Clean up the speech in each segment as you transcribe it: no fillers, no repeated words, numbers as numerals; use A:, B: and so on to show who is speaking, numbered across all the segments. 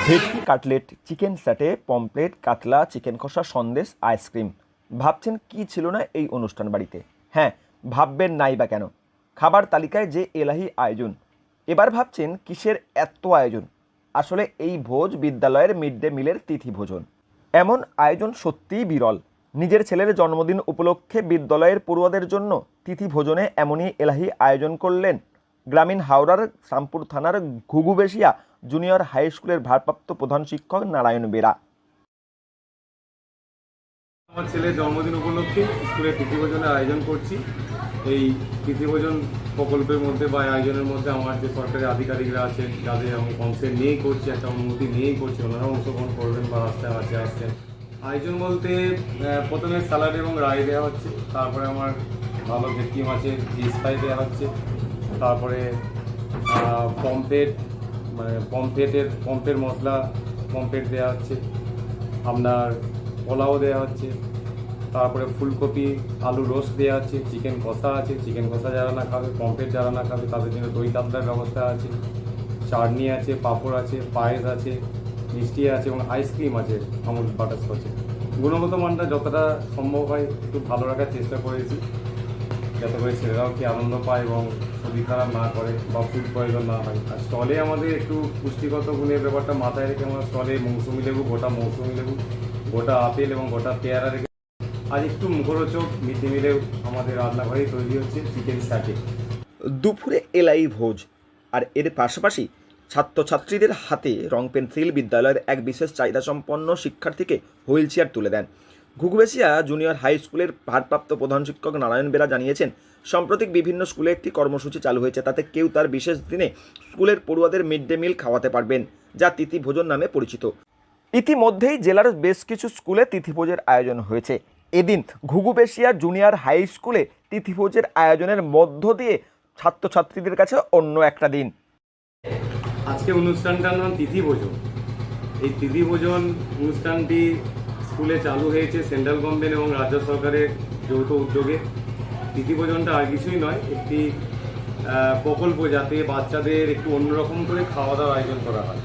A: ভেটকি cutlet, chicken স্যাটে, pomfret, কাতলা, chicken কষা, সন্দেশ, আইসক্রিম। ভাবছেন কি ছিল না এই অনুষ্ঠান বাড়িতে? হ্যাঁ, ভাববেন নাই বা কেন? খাবার তালিকায় যে এলাহি আয়োজন। এবার ভাবছেন কিসের এত আয়োজন? আসলে এই ভোজ বিদ্যালয়ের মিড ডে মিলের তিথি ভোজন। এমন আয়োজন সত্যিই বিরল। নিজের ছেলের জন্মদিন উপলক্ষে বিদ্যালয়ের পড়ুয়াদের জন্য তিথি ভোজনে এমনই এলাহি আয়োজন করলেন গ্রামীণ হাওড়ার শ্যামপুর থানার ঘুঘুবেশিয়া জুনিয়র হাই স্কুলের ভারপ্রাপ্ত প্রধান শিক্ষক নারায়ণ বেরা।
B: আমার ছেলের জন্মদিন উপলক্ষে স্কুলে তিথিভোজনের আয়োজন করছি। এই তিথিভোজন প্রকল্পের মধ্যে বা আয়োজনের মধ্যে আমার যে সরকারি আধিকারিকরা আছেন, যাদের আমি কনসেন্ট নিয়েই করছি, একটা অনুমতি নিয়েই করছি, ওনারাও অংশগ্রহণ করবেন বা রাস্তায় আসছেন। আয়োজন বলতে প্রথমে স্যালাড এবং রাই দেওয়া হচ্ছে, তারপরে আমার ভালো ভেটকি মাছের ফিশ ফ্রাই দেওয়া হচ্ছে, তারপরে পমফ্রেট মানে পম্পের মশলা পমফ্রেট দেওয়া হচ্ছে, আপনার পোলাও দেওয়া হচ্ছে, তারপরে ফুলকপি আলু রোস্ট দেওয়া আছে, চিকেন কষা আছে, চিকেন কষা যারা না খাবে, পমফ্রেট যারা না খাবে তাদের জন্য দই কাতলার ব্যবস্থা আছে, চাটনি আছে, পাঁপড় আছে, পায়েস আছে, মিষ্টি আছে এবং আইসক্রিম আছে আমুল বাটারস্কচে। গুণগত মানটা যতটা সম্ভব হয় একটু ভালো রাখার চেষ্টা করেছি, যাতে করে ছেলেরাও কি আনন্দ পায় এবং শরীর খারাপ না করে বা ফুড পয়জন না হয়। আর স্টলে আমাদের একটু পুষ্টিগত গুণের ব্যাপারটা মাথায় রেখে আমরা স্টলে মৌসুমি লেবু, গোটা মৌসুমি লেবু, গোটা আপেল এবং গোটা পেয়ারা রেখে আজ একটু মুখরোচক মিড ডে মিলেও আমাদের রান্নাঘরেই তৈরি হচ্ছে চিকেন স্যাটে।
A: দুপুরে এলাই ভোজ, আর এর পাশাপাশি ছাত্রছাত্রীদের হাতে রং পেন্সিল বিদ্যালয়ের এক বিশেষ চাহিদাসম্পন্ন শিক্ষার্থীকে হুইল চেয়ার তুলে দেন। ঘুঘুবেশিয়া জুনিয়র হাই স্কুলের ভারপ্রাপ্ত প্রধান শিক্ষক নারায়ণ বেরা জানিয়েছেন, সম্প্রতি বিভিন্ন স্কুলে একটি কর্মসূচি চালু হয়েছে, তাতে কেউ তার বিশেষ দিনে স্কুলের পড়ুয়াদের মিড ডে মিল খাওয়াতে পারবেন, যা তিথি ভোজন নামে পরিচিত। ইতিমধ্যেই জেলার বেশ কিছু স্কুলে তিথিভোজের আয়োজন হয়েছে। এদিন ঘুঘুবেশিয়া জুনিয়র হাই স্কুলে তিথিভোজের আয়োজনের মধ্য দিয়ে ছাত্রছাত্রীদের কাছে অন্য একটা দিন।
B: আজকে অনুষ্ঠানটার নাম তিথিভোজন। এই তিথিভোজন অনুষ্ঠানটি স্কুলে চালু হয়েছে সেন্ট্রাল গভর্নমেন্ট এবং রাজ্য সরকারের যৌথ উদ্যোগে। তিথিভোজনটা আর কিছুই নয়, একটি প্রকল্প, যাতে বাচ্চাদের একটু অন্যরকম করে খাওয়া দাওয়ার আয়োজন করা হয়।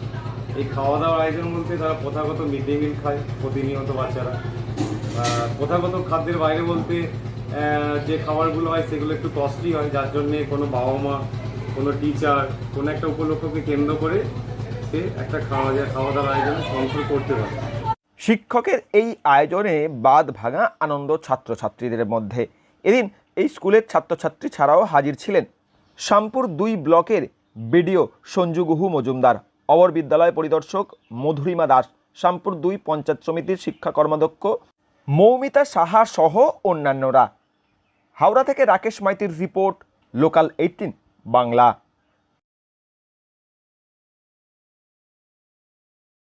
B: এই খাওয়া দাওয়ার আয়োজন বলতে তারা প্রথাগত মিড ডে মিল খায় প্রতিনিয়ত বাচ্চারা। প্রথাগত খাদ্যের বাইরে বলতে যে খাবারগুলো হয় সেগুলো একটু কস্টলি হয়, যার জন্যে কোনো বাবা মা, কোনো টিচার কোনো একটা উপলক্ষকে কেন্দ্র করে সে একটা খাওয়া দাওয়ার আয়োজনে স্পন্সর করতে পারে।
A: শিক্ষকের এই আয়োজনে বাদ ভাঙা আনন্দ ছাত্রছাত্রীদের মধ্যে। এদিন এই স্কুলের ছাত্রছাত্রী ছাড়াও হাজির ছিলেন শ্যামপুর 2 ব্লকের বিডিও সঞ্জু গুহু মজুমদার, অবর বিদ্যালয় পরিদর্শক মধুরিমা দাস, শ্যামপুর 2 পঞ্চায়েত সমিতির শিক্ষা কর্মাধ্যক্ষ মৌমিতা সাহা সহ অন্যান্যরা। হাওড়া থেকে রাকেশ মাইতির রিপোর্ট, লোকাল 18 বাংলা।